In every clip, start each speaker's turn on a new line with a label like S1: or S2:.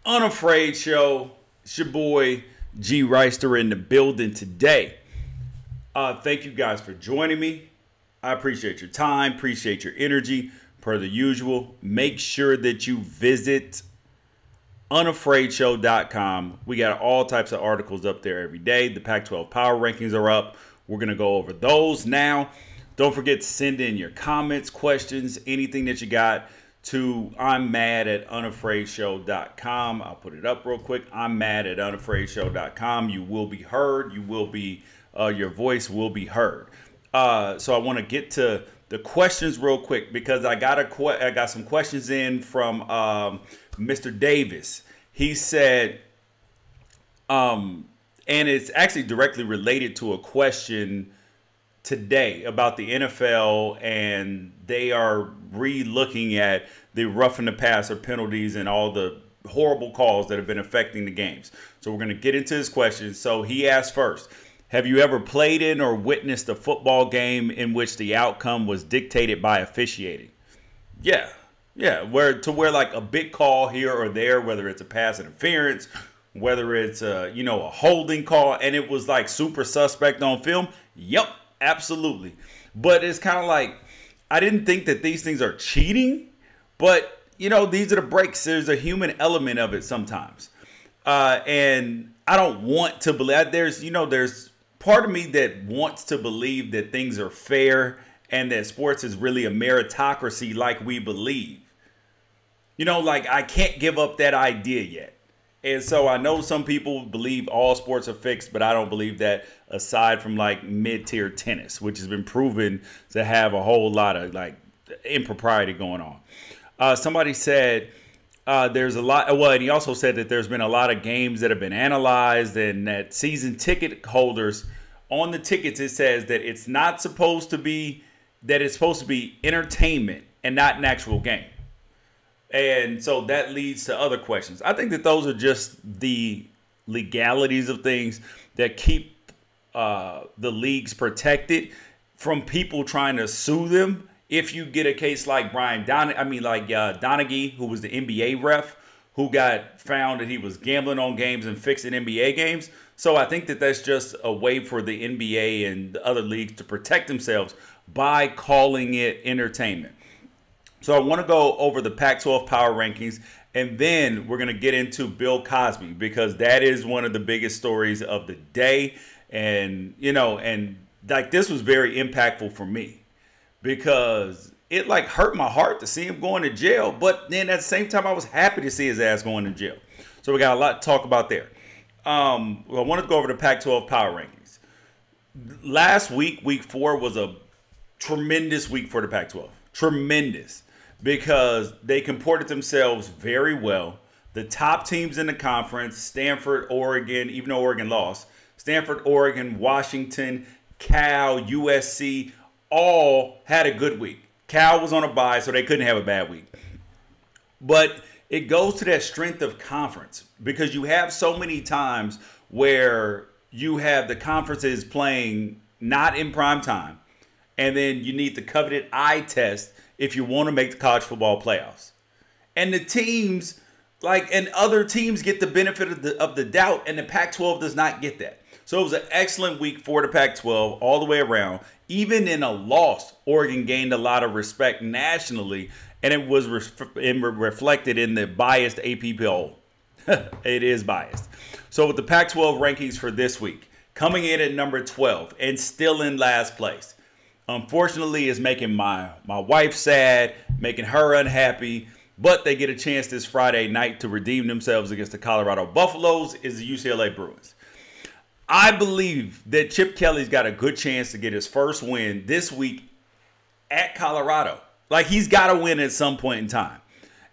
S1: Unafraid Show. It's your boy G Reister in the building today. Thank you guys for joining me. I appreciate your time, appreciate your energy. Per the usual, make sure that you visit unafraidshow.com. We got all types of articles up there every day. The Pac-12 power rankings are up. We're going to go over those now. Don't forget to send in your comments, questions, anything that you got to I'm mad at unafraidshow.com. I'll put it up real quick. I'm mad at unafraidshow.com. You will be heard. You will be, your voice will be heard. So I want to get to the questions real quick because I got some questions in from Mr. Davis. He said, and it's actually directly related to a question today about the NFL, and they are re-looking at the roughing the passer penalties and all the horrible calls that have been affecting the games. So we're going to get into his question. So he asked first, have you ever played in or witnessed a football game in which the outcome was dictated by officiating? Yeah, where like a big call here or there, whether it's a pass interference, whether it's a holding call, and it was like super suspect on film. Yep. Absolutely. But it's kind of like, I didn't think that these things are cheating, but, these are the breaks. There's a human element of it sometimes. And I don't want to believe, there's part of me that wants to believe that things are fair and that sports is really a meritocracy like we believe. I can't give up that idea yet. And so I know some people believe all sports are fixed, but I don't believe that, aside from like mid-tier tennis, which has been proven to have a whole lot of like impropriety going on. Somebody said there's a lot. Well, and he also said that there's been a lot of games that have been analyzed, and that season ticket holders on the tickets, it says that it's not supposed to be, that it's supposed to be entertainment and not an actual game. And so that leads to other questions. I think that those are just the legalities of things that keep the leagues protected from people trying to sue them. If you get a case like Donaghy, who was the NBA ref, who got found that he was gambling on games and fixing NBA games. So I think that that's just a way for the NBA and the other leagues to protect themselves by calling it entertainment. So I want to go over the Pac-12 power rankings, and then we're going to get into Bill Cosby, because that is one of the biggest stories of the day. And, this was very impactful for me because it hurt my heart to see him going to jail. But then at the same time, I was happy to see his ass going to jail. So we got a lot to talk about there. I want to go over the Pac-12 power rankings. Last week, week 4, was a tremendous week for the Pac-12. Tremendous. Because they comported themselves very well. The top teams in the conference, Stanford, Oregon, even though Oregon lost, Stanford, Oregon, Washington, Cal, USC, all had a good week. Cal was on a bye, so they couldn't have a bad week. But it goes to that strength of conference, because you have so many times where you have the conferences playing not in prime time, and then you need the coveted eye test if you want to make the college football playoffs. And the teams, and other teams get the benefit of the doubt, and the Pac-12 does not get that. So it was an excellent week for the Pac-12 all the way around. Even in a loss, Oregon gained a lot of respect nationally, and it was reflected in the biased AP poll. It is biased. So with the Pac-12 rankings for this week, coming in at number 12 and still in last place, unfortunately, is making my wife sad, making her unhappy, but they get a chance this Friday night to redeem themselves against the Colorado Buffaloes, is the UCLA Bruins. I believe that Chip Kelly's got a good chance to get his first win this week at Colorado. He's got to win at some point in time.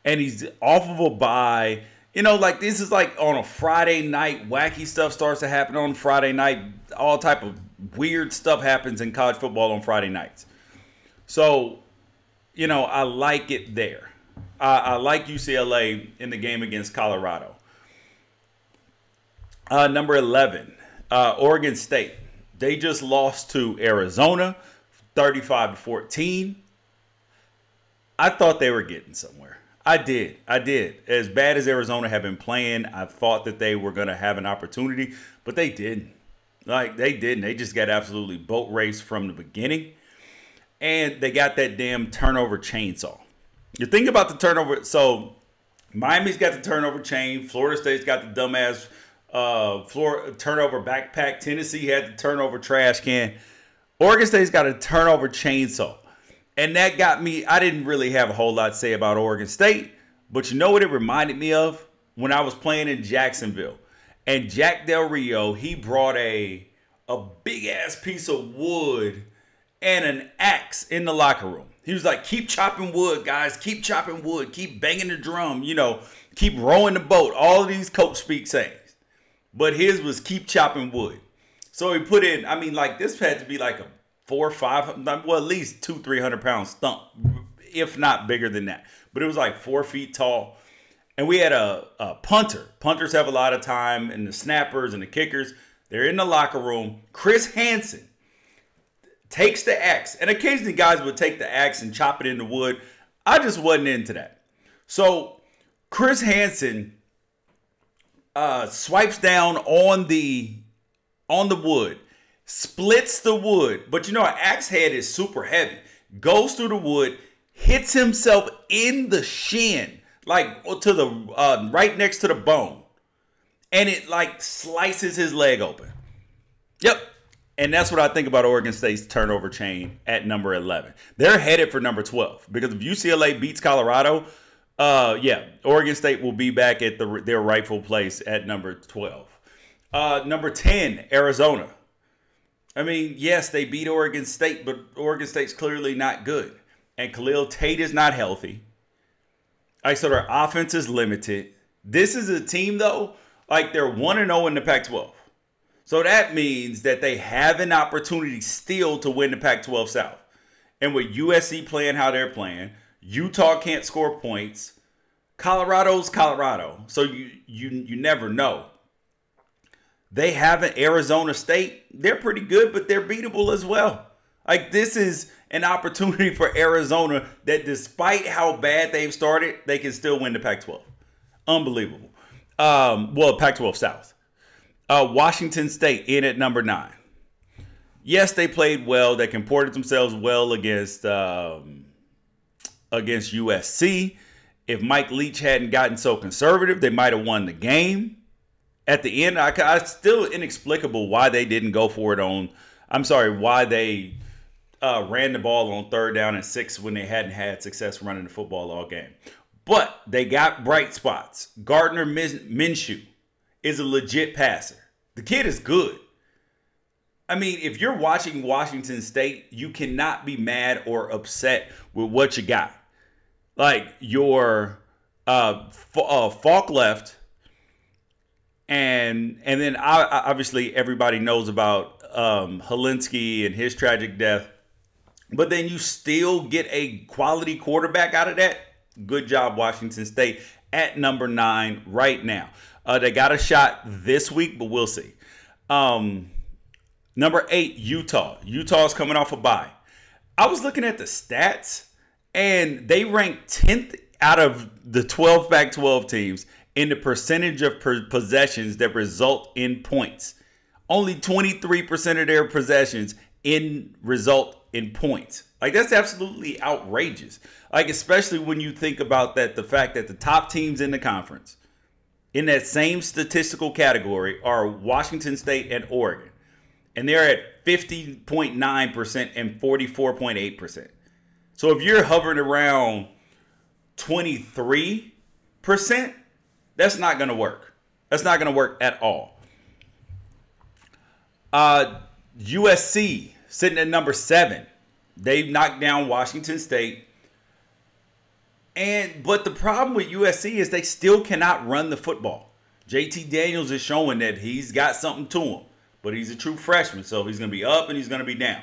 S1: And he's off of a bye. This is on a Friday night. Wacky stuff starts to happen on Friday night. All type of weird stuff happens in college football on Friday nights. So, I like it there. I like UCLA in the game against Colorado. Number 11, Oregon State. They just lost to Arizona, 35-14. I thought they were getting somewhere. I did. I did. As bad as Arizona had been playing, I thought that they were going to have an opportunity, but they didn't. Like, they didn't. They just got absolutely boat raced from the beginning. And they got that damn turnover chainsaw. You think about the turnover. So, Miami's got the turnover chain. Florida State's got the dumbass turnover backpack. Tennessee had the turnover trash can. Oregon State's got a turnover chainsaw. And that got me, I didn't really have a whole lot to say about Oregon State. But you know what it reminded me of? When I was playing in Jacksonville. And Jack Del Rio, he brought a big-ass piece of wood and an axe in the locker room. He was like, keep chopping wood, guys. Keep chopping wood. Keep banging the drum. You know, keep rowing the boat. All of these coach speak sayings. But his was keep chopping wood. So he put in, I mean, like, this had to be like a 400 or 500, well, at least 200-300 pound stump, if not bigger than that. But it was like 4 feet tall. And we had a punter. Punters have a lot of time, and the snappers and the kickers, they're in the locker room. Chris Hansen takes the axe. And occasionally guys would take the axe and chop it into wood. I just wasn't into that. So Chris Hansen swipes down on the wood, splits the wood. But you know, an axe head is super heavy. Goes through the wood, hits himself in the shin, like to the right next to the bone. And it like slices his leg open. Yep. And that's what I think about Oregon State's turnover chain at number 11. They're headed for number 12 because if UCLA beats Colorado, Oregon State will be back at their rightful place at number 12. Number 10, Arizona. I mean, yes, they beat Oregon State, but Oregon State's clearly not good. And Khalil Tate is not healthy. So their offense is limited. This is a team, though, like they're 1-0 in the Pac-12. So that means that they have an opportunity still to win the Pac-12 South. And with USC playing how they're playing, Utah can't score points. Colorado's Colorado. So you never know. They have an Arizona State. They're pretty good, but they're beatable as well. Like, this is an opportunity for Arizona that despite how bad they've started, they can still win the Pac-12. Unbelievable. Pac-12 South. Washington State in at number 9. Yes, they played well. They comported themselves well against USC. If Mike Leach hadn't gotten so conservative, they might have won the game. At the end, I still inexplicable why they didn't go for it why they ran the ball on 3rd down and 6 when they hadn't had success running the football all game. But they got bright spots. Gardner Minshew is a legit passer. The kid is good. I mean, if you're watching Washington State, you cannot be mad or upset with what you got. Like your Falk left, and then obviously everybody knows about Helinski and his tragic death. But then you still get a quality quarterback out of that. Good job, Washington State, at number 9 right now. They got a shot this week, but we'll see. Number 8, Utah. Utah's coming off a bye. I was looking at the stats, and they ranked 10th out of the 12 Pac-12 teams in the percentage of possessions that result in points. Only 23% of their possessions result in points. Like, that's absolutely outrageous. Like, especially when you think about the fact that the top teams in the conference in that same statistical category are Washington State and Oregon. And they're at 50.9% and 44.8%. So if you're hovering around 23%, that's not going to work. That's not going to work at all. USC sitting at number 7. They've knocked down Washington State. But the problem with USC is they still cannot run the football. JT Daniels is showing that he's got something to him. But he's a true freshman, so he's going to be up and he's going to be down.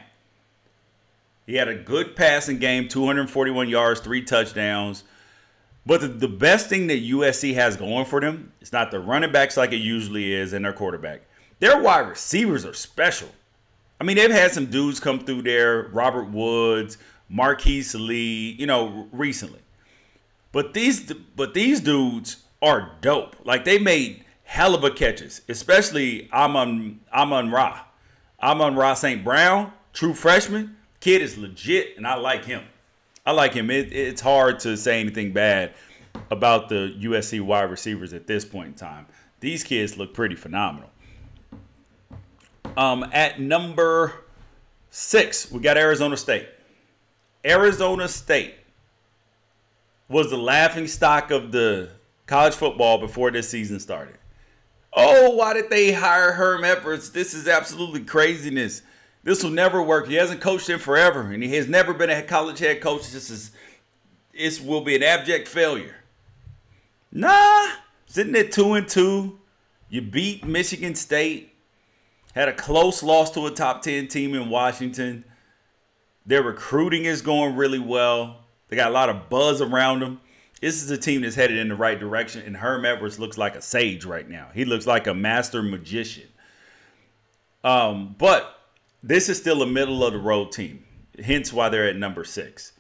S1: He had a good passing game, 241 yards, 3 touchdowns. But the best thing that USC has going for them, it's not the running backs like it usually is and their quarterback. Their wide receivers are special. I mean, they've had some dudes come through there, Robert Woods, Marquise Lee, recently. But these dudes are dope. Like they made hell of a catches, especially Amon-Ra. Amon-Ra St. Brown, true freshman. Kid is legit, and I like him. It's hard to say anything bad about the USC wide receivers at this point in time. These kids look pretty phenomenal. At number 6, we got Arizona State. Arizona State was the laughing stock of the college football before this season started. Oh, why did they hire Herm Edwards? This is absolutely craziness. This will never work. He hasn't coached in forever, and he has never been a college head coach. This will be an abject failure. Nah, sitting at 2-2, you beat Michigan State, had a close loss to a top 10 team in Washington. Their recruiting is going really well. They got a lot of buzz around them. This is a team that's headed in the right direction, and Herm Edwards looks like a sage right now. He looks like a master magician. But this is still a middle-of-the-road team, hence why they're at number 6.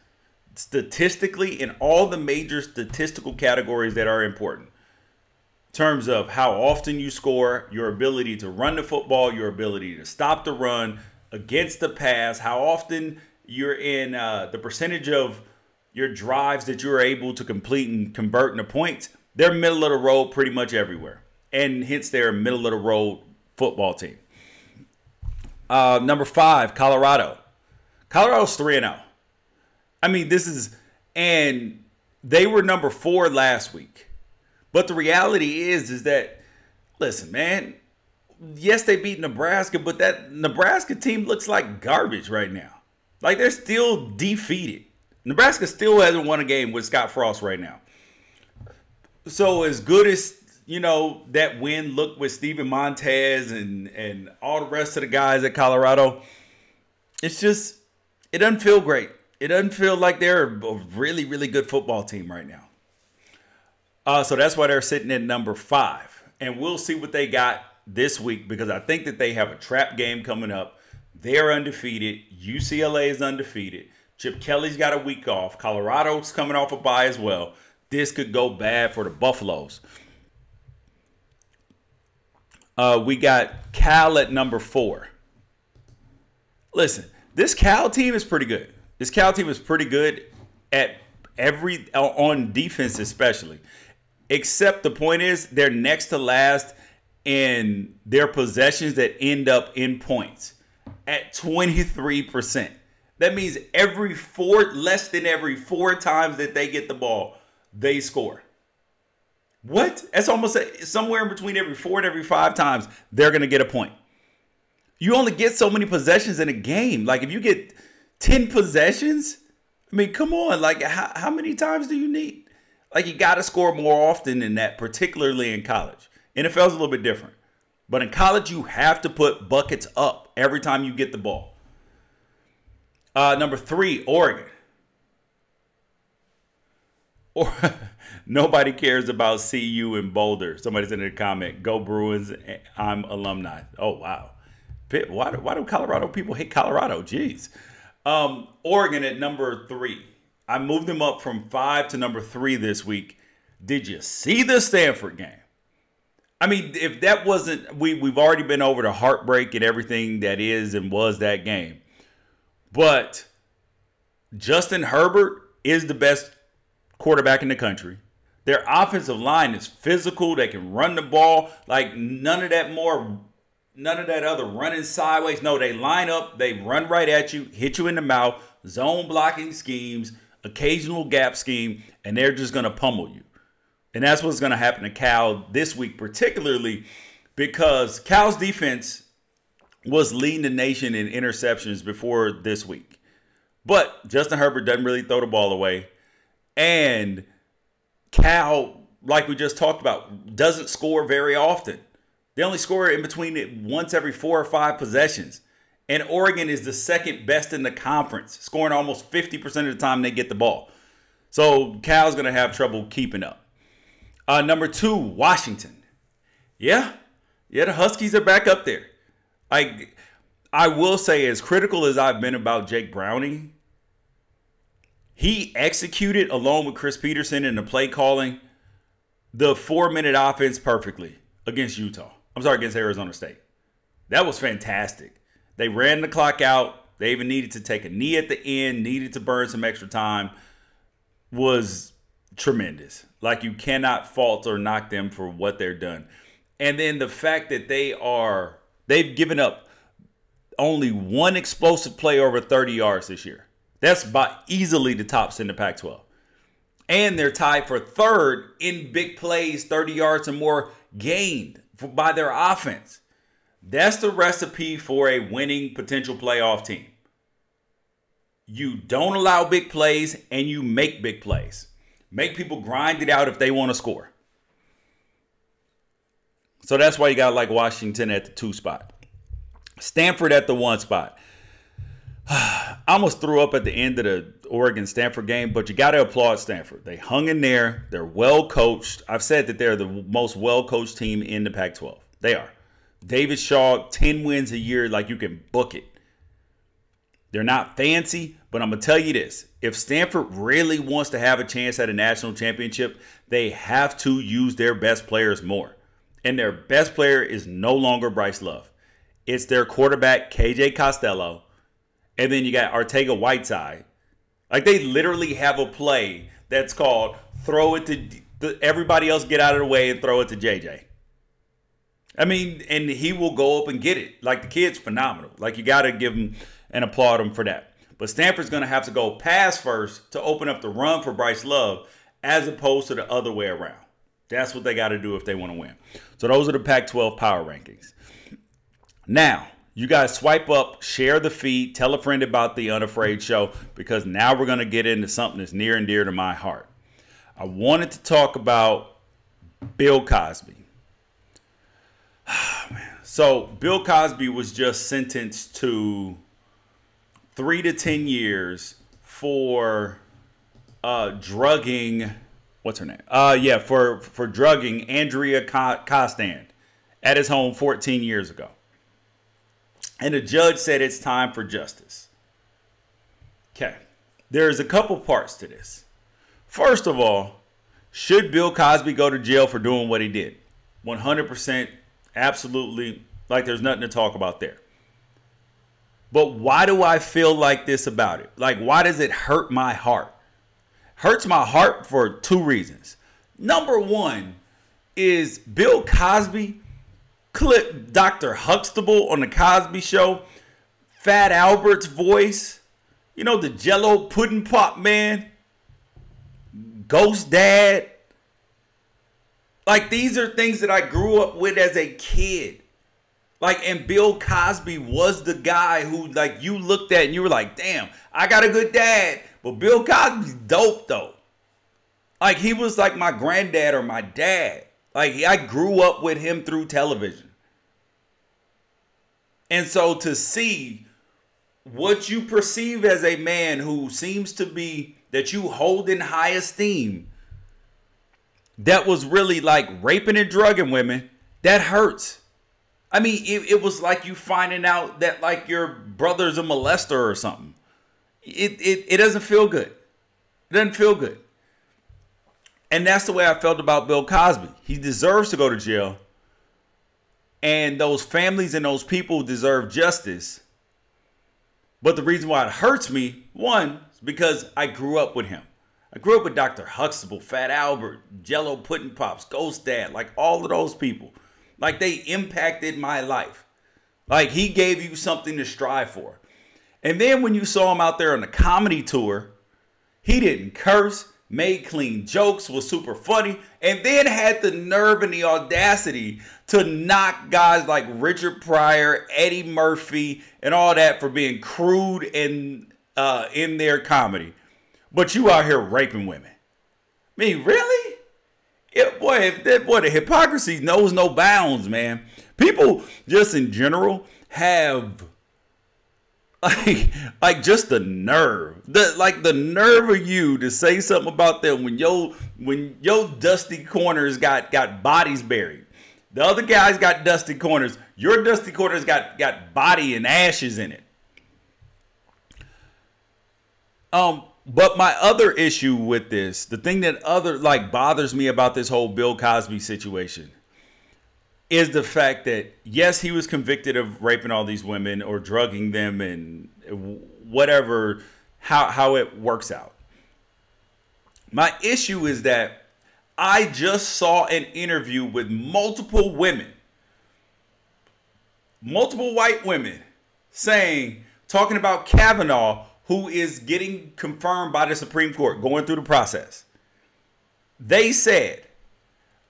S1: Statistically, in all the major statistical categories that are important, in terms of how often you score, your ability to run the football, your ability to stop the run, against the pass, how often you're in the percentage of your drives that you're able to complete and convert into points, they're middle of the road pretty much everywhere. And hence they're a middle of the road football team. Number 5, Colorado. Colorado's 3-0. I mean, and they were number 4 last week. But the reality is that, listen, man, yes, they beat Nebraska, but that Nebraska team looks like garbage right now. Like they're still defeated. Nebraska still hasn't won a game with Scott Frost right now. So as good as, that win looked with Steven Montez and all the rest of the guys at Colorado, it doesn't feel great. It doesn't feel like they're a really, really good football team right now. So that's why they're sitting at number 5. And we'll see what they got this week, because I think that they have a trap game coming up. They're undefeated. UCLA is undefeated. Chip Kelly's got a week off. Colorado's coming off a bye as well. This could go bad for the Buffaloes. We got Cal at number 4. Listen, this Cal team is pretty good. This Cal team is pretty good at on defense especially. Except the point is they're next to last in their possessions that end up in points at 23%. That means less than every 4 times that they get the ball, they score. What? That's almost somewhere in between every 4 and every 5 times they're going to get a point. You only get so many possessions in a game. Like if you get 10 possessions, I mean, come on. Like how many times do you need? Like you got to score more often than that, particularly in college. NFL's a little bit different. But in college, you have to put buckets up every time you get the ball. Number 3, Oregon. Nobody cares about CU in Boulder. Somebody's in the comment, go Bruins, I'm alumni. Oh, wow. Why do Colorado people hate Colorado? Jeez. Oregon at number 3. I moved them up from 5 to number 3 this week. Did you see the Stanford game? I mean, if that wasn't, we've already been over the heartbreak and everything that is and was that game. But Justin Herbert is the best quarterback in the country. Their offensive line is physical. They can run the ball. Like none of that other running sideways. No, they line up. They run right at you, hit you in the mouth, zone blocking schemes, occasional gap scheme, and they're just going to pummel you. And that's what's going to happen to Cal this week, particularly because Cal's defense was leading the nation in interceptions before this week. But Justin Herbert doesn't really throw the ball away. And Cal, like we just talked about, doesn't score very often. They only score in between once every 4 or 5 possessions. And Oregon is the second best in the conference, scoring almost 50% of the time they get the ball. So Cal's going to have trouble keeping up. Number 2, Washington. Yeah, the Huskies are back up there. I will say, as critical as I've been about Jake Browning, He executed, along with Chris Peterson and the play calling, the 4-minute offense perfectly against against Arizona State. That was fantastic. They ran the clock out. They even needed to take a knee at the end, needed to burn some extra time. Was tremendous. Like, you cannot fault or knock them for what they're done. And then the fact that they've given up only one explosive play over 30 yards this year. That's by easily the tops in the Pac-12. And they're tied for third in big plays, 30 yards or more gained by their offense. That's the recipe for a winning potential playoff team. You don't allow big plays and you make big plays. Make people grind it out if they want to score. So that's why you got like Washington at the 2 spot. Stanford at the 1 spot. I almost threw up at the end of the Oregon-Stanford game, but you got to applaud Stanford. They hung in there. They're well coached. I've said that they're the most well-coached team in the Pac-12. They are. David Shaw, 10 wins a year, like you can book it. They're not fancy, but I'm going to tell you this. If Stanford really wants to have a chance at a national championship, they have to use their best players more. And their best player is no longer Bryce Love. It's their quarterback, KJ Costello. And then you got Arcega-Whiteside. Like, they literally have a play that's called throw it to everybody else, get out of the way and throw it to JJ. I mean, and he will go up and get it. Like, the kid's phenomenal. Like, you got to give him and applaud him for that. But Stanford's going to have to go pass first to open up the run for Bryce Love as opposed to the other way around. That's what they got to do if they want to win. So those are the Pac-12 power rankings. Now, you guys swipe up, share the feed, tell a friend about the Unafraid Show, because now we're going to get into something that's near and dear to my heart. I wanted to talk about Bill Cosby. So Bill Cosby was just sentenced to 3 to 10 years for drugging. What's her name? For drugging Andrea Costand at his home 14 years ago. And the judge said it's time for justice. Okay. There's a couple parts to this. First of all, should Bill Cosby go to jail for doing what he did? 100%, absolutely, like there's nothing to talk about there. But why do I feel like this about it? Like, why does it hurt my heart? Hurts my heart for 2 reasons. Number one is Bill Cosby clipped Dr. Huxtable on the Cosby Show, Fat Albert's voice, you know, the Jello pudding pop man, Ghost Dad. Like, these are things that I grew up with as a kid. Like, and Bill Cosby was the guy who, like, you looked at and you were like, damn, I got a good dad. But Bill Cosby's dope, though. Like, he was like my granddad or my dad. Like, I grew up with him through television. And so to see what you perceive as a man who seems to be, that you hold in high esteem, that was really like raping and drugging women, that hurts. I mean, it was like you finding out that like your brother's a molester or something. It doesn't feel good. It doesn't feel good. And that's the way I felt about Bill Cosby. He deserves to go to jail. And those families and those people deserve justice. But the reason why it hurts me, one, is because I grew up with him. I grew up with Dr. Huxtable, Fat Albert, Jello Pudding Pops, Ghost Dad, like all of those people. Like, they impacted my life. Like, he gave you something to strive for. And then when you saw him out there on the comedy tour, he didn't curse, made clean jokes, was super funny, and then had the nerve and the audacity to knock guys like Richard Pryor, Eddie Murphy, and all that for being crude and in their comedy. But you out here raping women. I mean, really? The hypocrisy knows no bounds, man. People just in general have like just the nerve. The nerve of you to say something about them when your dusty corners got bodies buried. The other guys got dusty corners. Your dusty corners got body and ashes in it. But my other issue with this, the thing that bothers me about this whole Bill Cosby situation is the fact that, yes, he was convicted of raping all these women or drugging them and whatever, how it works out. My issue is that I just saw an interview with multiple women, multiple white women talking about Kavanaugh, who is getting confirmed by the Supreme Court, going through the process. They said,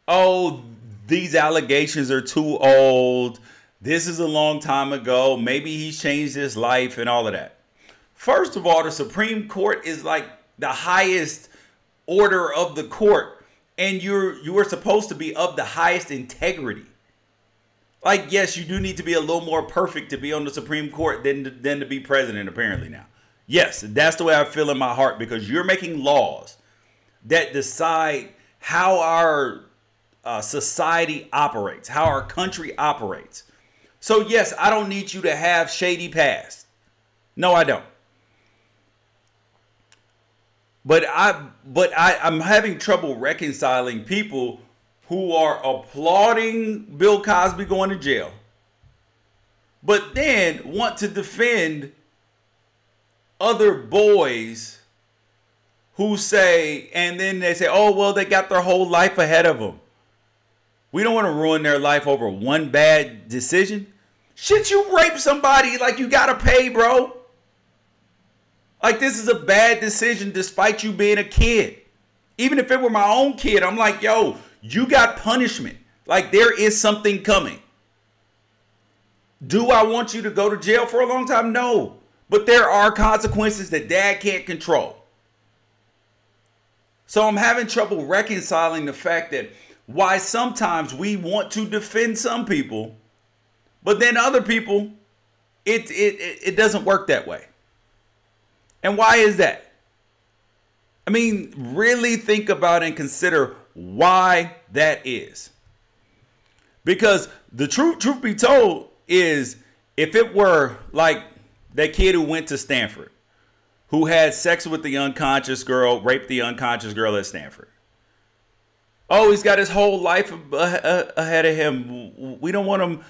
S1: oh, these allegations are too old. This is a long time ago. Maybe he's changed his life and all of that. First of all, the Supreme Court is like the highest order of the court, and you are supposed to be of the highest integrity. Like, yes, you do need to be a little more perfect to be on the Supreme Court than to be president, apparently now. Yes, that's the way I feel in my heart, because you're making laws that decide how our society operates, how our country operates. So, yes, I don't need you to have shady past. No, I don't. But I'm having trouble reconciling people who are applauding Bill Cosby going to jail, but then want to defend other boys who say, and then they say, oh, well, they got their whole life ahead of them. We don't want to ruin their life over one bad decision. Shit, you rape somebody, like, you got to pay, bro. Like, this is a bad decision despite you being a kid. Even if it were my own kid, I'm like, yo, you got punishment. Like, there is something coming. Do I want you to go to jail for a long time? No. But there are consequences that dad can't control. So I'm having trouble reconciling the fact that why sometimes we want to defend some people, but then other people, it doesn't work that way. And why is that? I mean, really think about and consider why that is. Because the truth be told is, if it were like that kid who went to Stanford, who had sex with the unconscious girl, raped the unconscious girl at Stanford. Oh, he's got his whole life ahead of him. We don't want him,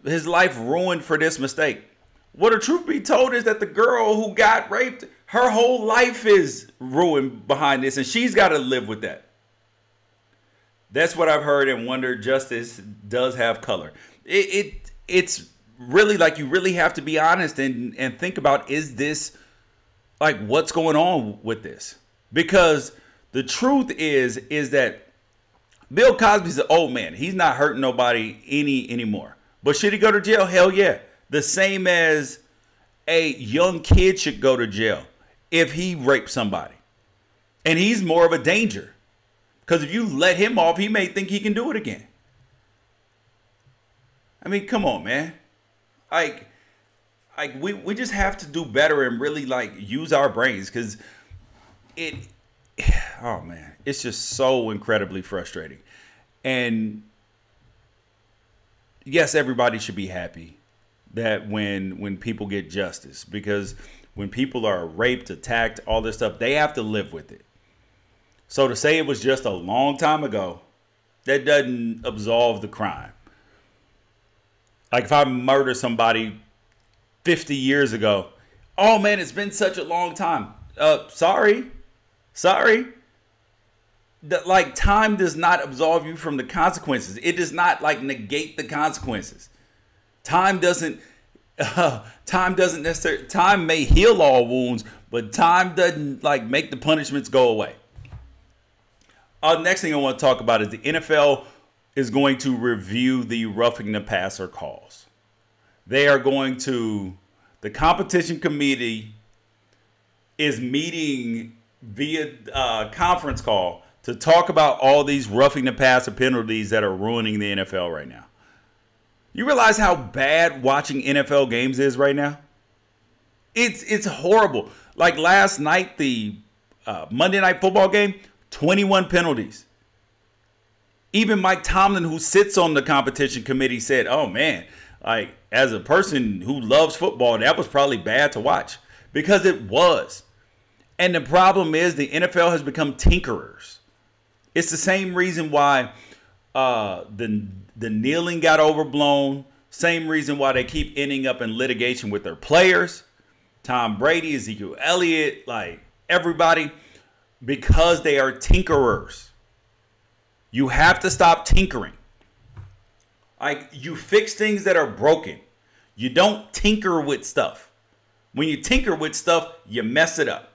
S1: his life ruined for this mistake. Well, the truth be told is that the girl who got raped, her whole life is ruined behind this, and she's got to live with that. That's what I've heard and wondered. Justice does have color. It's really like, you really have to be honest and think about, is this, like, what's going on with this? Because the truth is that Bill Cosby's an old man. He's not hurting nobody anymore. But should he go to jail? Hell yeah. The same as a young kid should go to jail if he raped somebody. And he's more of a danger. Because if you let him off, he may think he can do it again. I mean, come on, man. Like we just have to do better and really, like, use our brains, because oh man, it's just so incredibly frustrating. And yes, everybody should be happy that when people get justice, because when people are raped, attacked, all this stuff, they have to live with it. So to say it was just a long time ago, that doesn't absolve the crime. Like, if I murder somebody 50 years ago, oh man, it's been such a long time. Sorry. Like, time does not absolve you from the consequences. It does not, like, negate the consequences. Time doesn't necessarily, time may heal all wounds, but time doesn't, like, make the punishments go away. Next thing I want to talk about is the NFL is going to review the roughing the passer calls. They are going to, the competition committee is meeting via conference call to talk about all these roughing the passer penalties that are ruining the NFL right now. You realize how bad watching NFL games is right now? It's horrible. Like last night, the Monday Night Football game, 21 penalties. Even Mike Tomlin, who sits on the competition committee, said, oh man, like, as a person who loves football, that was probably bad to watch, because it was. And the problem is the NFL has become tinkerers. It's the same reason why the kneeling got overblown. Same reason why they keep ending up in litigation with their players. Tom Brady, Ezekiel Elliott, like everybody, because they are tinkerers. You have to stop tinkering. Like, you fix things that are broken. You don't tinker with stuff. When you tinker with stuff, you mess it up.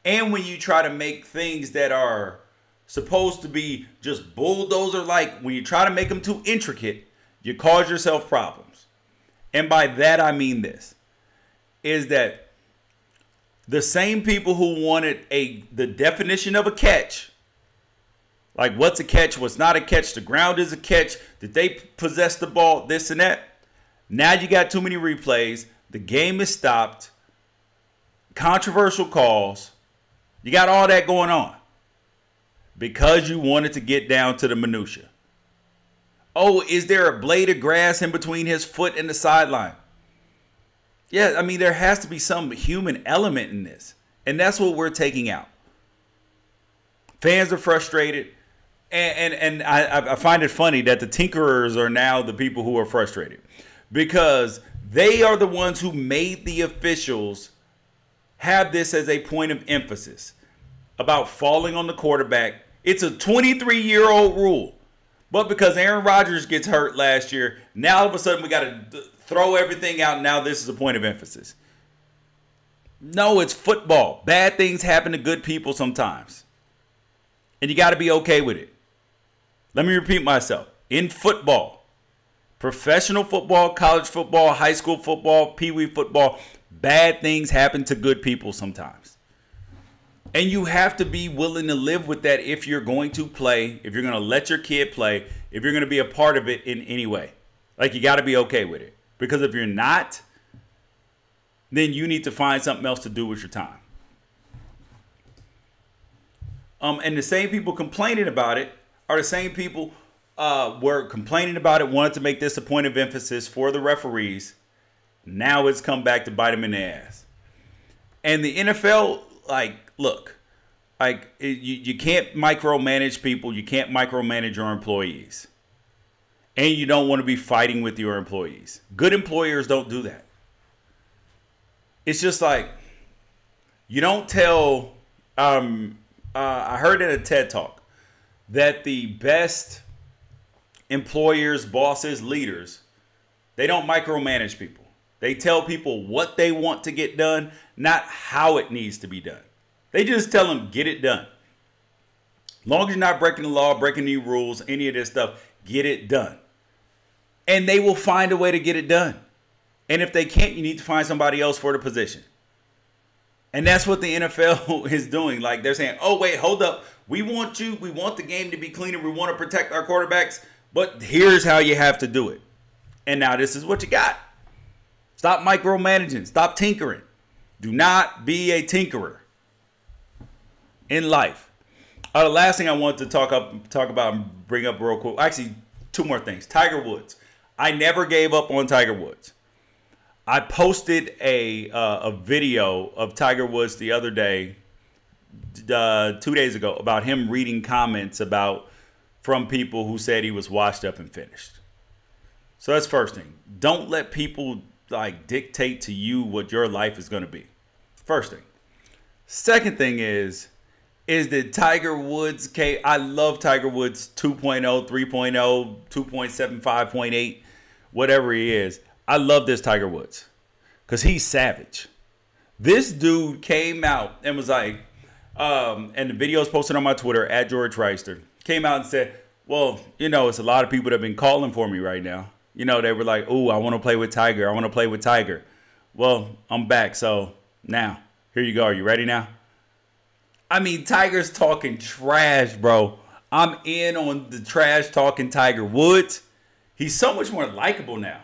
S1: And when you try to make things that are supposed to be just bulldozer-like, when you try to make them too intricate, you cause yourself problems. And by that I mean this, is that the same people who wanted the definition of a catch, like what's a catch, what's not a catch, the ground is a catch, did they possess the ball, this and that. Now you got too many replays, the game is stopped, controversial calls, you got all that going on because you wanted to get down to the minutia. Oh, is there a blade of grass in between his foot and the sideline? Yeah, I mean, there has to be some human element in this. And that's what we're taking out. Fans are frustrated. And I find it funny that the tinkerers are now the people who are frustrated. Because they are the ones who made the officials have this as a point of emphasis about falling on the quarterback. It's a 23-year-old rule. But because Aaron Rodgers gets hurt last year, now all of a sudden we got to throw everything out. Now this is a point of emphasis. No, it's football. Bad things happen to good people sometimes. And you got to be okay with it. Let me repeat myself. In football, professional football, college football, high school football, pee-wee football, bad things happen to good people sometimes. And you have to be willing to live with that if you're going to play, if you're going to let your kid play, if you're going to be a part of it in any way. Like, you got to be okay with it. Because if you're not, then you need to find something else to do with your time. And the same people complaining about it are the same people were complaining about it, wanted to make this a point of emphasis for the referees. Now it's come back to bite them in the ass. And the NFL, like, look, like, you can't micromanage people. You can't micromanage your employees. And you don't want to be fighting with your employees. Good employers don't do that. It's just like, you don't tell, I heard in a TED Talk that the best employers, bosses, leaders, they don't micromanage people. They tell people what they want to get done, not how it needs to be done. They just tell them, get it done. As long as you're not breaking the law, breaking any rules, any of this stuff, get it done. And they will find a way to get it done. And if they can't, you need to find somebody else for the position. And that's what the NFL is doing. Like, they're saying, oh, wait, hold up. We want you. We want the game to be cleaner. We want to protect our quarterbacks. But here's how you have to do it. And now this is what you got. Stop micromanaging. Stop tinkering. Do not be a tinkerer in life. The last thing I want to talk about and bring up real quick. Actually, two more things. Tiger Woods. I never gave up on Tiger Woods. I posted a video of Tiger Woods the other day, 2 days ago, about him reading comments from people who said he was washed up and finished. So that's first thing. Don't let people like dictate to you what your life is going to be. First thing. Second thing is that Tiger Woods, I love Tiger Woods 2.0, 3.0, 2.7, 5.8, whatever he is. I love this Tiger Woods because he's savage. This dude came out and was like, and the video is posted on my Twitter, @GeorgeReister, came out and said, well, it's a lot of people that have been calling for me right now. They were like, ooh, I want to play with Tiger. I want to play with Tiger. Well, I'm back. So now, here you go. Are you ready now? I mean, Tiger's talking trash, bro. I'm in on the trash talking Tiger Woods. He's so much more likable now.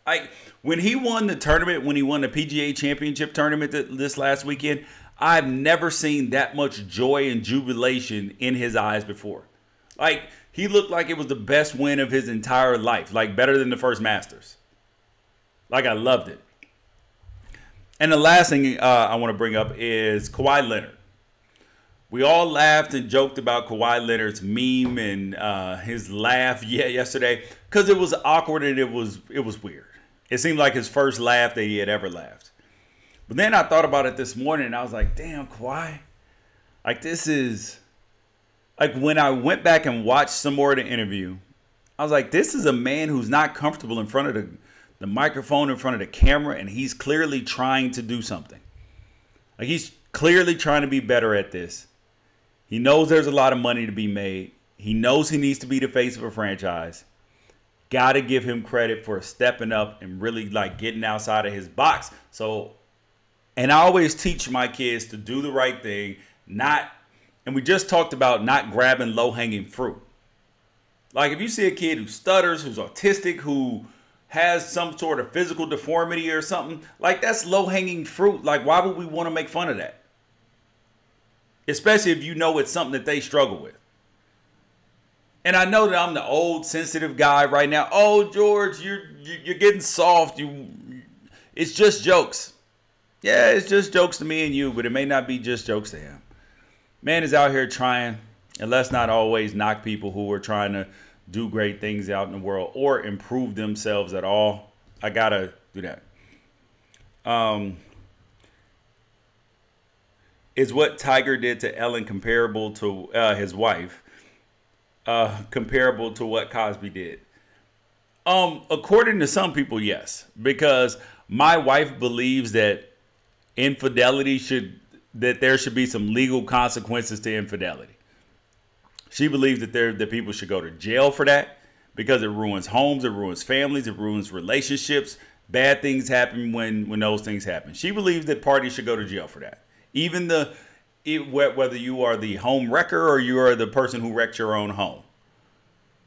S1: Like, when he won the tournament, when he won the PGA Championship tournament this last weekend, I've never seen that much joy and jubilation in his eyes before. Like, he looked like it was the best win of his entire life. Like, better than the first Masters. Like, I loved it. And the last thing I want to bring up is Kawhi Leonard. We all laughed and joked about Kawhi Leonard's meme and his laugh yesterday because it was awkward and it was weird. It seemed like his first laugh that he had ever laughed. But then I thought about it this morning and I was like, damn, Kawhi. Like, this is... Like, when I went back and watched some more of the interview, I was like, this is a man who's not comfortable in front of the microphone, in front of the camera, and he's clearly trying to do something. Like, he's clearly trying to be better at this. He knows there's a lot of money to be made. He knows he needs to be the face of a franchise. Got to give him credit for stepping up and really, like, getting outside of his box. So, and I always teach my kids to do the right thing, and we just talked about not grabbing low-hanging fruit. Like, if you see a kid who stutters, who's autistic, who has some sort of physical deformity or something, like, that's low-hanging fruit. Like, why would we want to make fun of that? Especially if you know it's something that they struggle with. And I know that I'm the old, sensitive guy right now. Oh, George, you're getting soft. It's just jokes. Yeah, it's just jokes to me and you, but it may not be just jokes to him. Man is out here trying, and let's not always knock people who are trying to do great things out in the world or improve themselves at all. I gotta do that. Is what Tiger did to Ellen comparable to his wife? Comparable to what Cosby did? According to some people, yes, because my wife believes that that there should be some legal consequences to infidelity. She believes that people should go to jail for that because it ruins homes, it ruins families, it ruins relationships. Bad things happen when those things happen. She believes that parties should go to jail for that. Even whether you are the home wrecker or you are the person who wrecked your own home.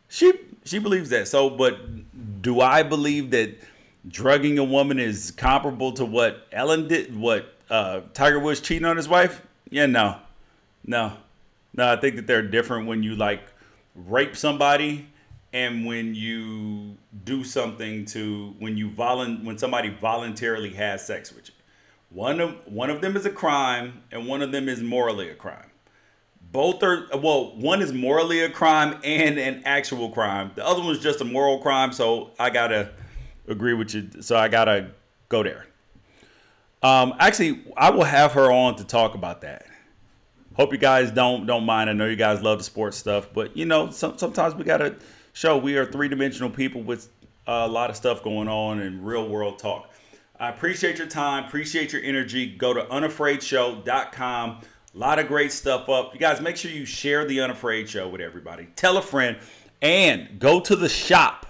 S1: She believes that. So, but do I believe that drugging a woman is comparable to what Ellen did, what Tiger Woods cheating on his wife? Yeah, no. I think that they're different when you, like, rape somebody and when you do something when somebody voluntarily has sex with you. One of them is a crime and one of them is morally a crime. Both are, one is morally a crime and an actual crime. The other one is just a moral crime, so I gotta agree with you. So I gotta go there. Actually, I will have her on to talk about that. Hope you guys don't mind. I know you guys love the sports stuff, but you know, sometimes we gotta show we are three-dimensional people with a lot of stuff going on in real world talk. I appreciate your time, appreciate your energy. Go to unafraidshow.com. A lot of great stuff up. You guys, make sure you share the Unafraid Show with everybody. Tell a friend and go to the shop.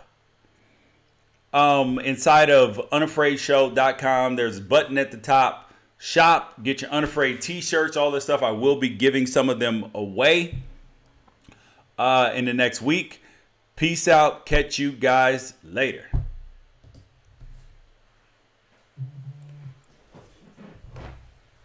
S1: Inside of unafraidshow.com, there's a button at the top. Shop, get your Unafraid t-shirts, all this stuff. I will be giving some of them away in the next week. Peace out. Catch you guys later.